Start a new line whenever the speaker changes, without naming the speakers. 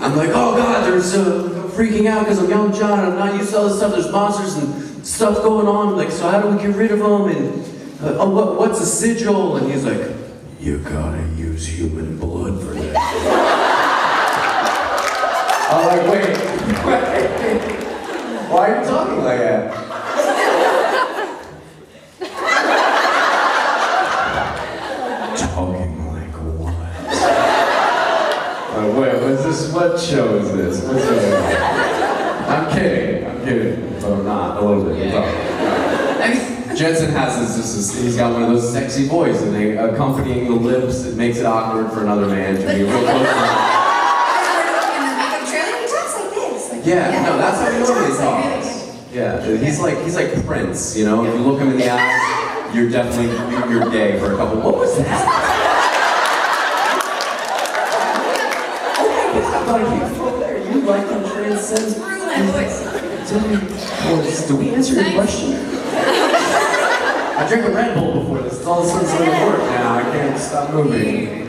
I'm like, oh God, there's I'm freaking out because I'm young John and I'm not used to all this stuff. There's monsters and stuff going on. Like, so how do we get rid of them? And what's a sigil? And he's like, you gotta use human blood for that.
I'm like, wait. Why are you talking like that?
Talking like what?
Wait, what's this? What show is this? What's I'm kidding, but I'm not, a little bit. Jensen has he's got one of those sexy voices, and they accompanying the lips, it makes it awkward for another man to be real close to. Yeah, no, that's how he normally talks. Yeah, he's like Prince, you know? If you look him in the eyes, you're gay for a couple. What was that? Oh my God, I thought you were there. You like him transcends. Tell me, do we answer your question? I drank a Red Bull before this. All of a sudden it's going to work now. I can't stop moving.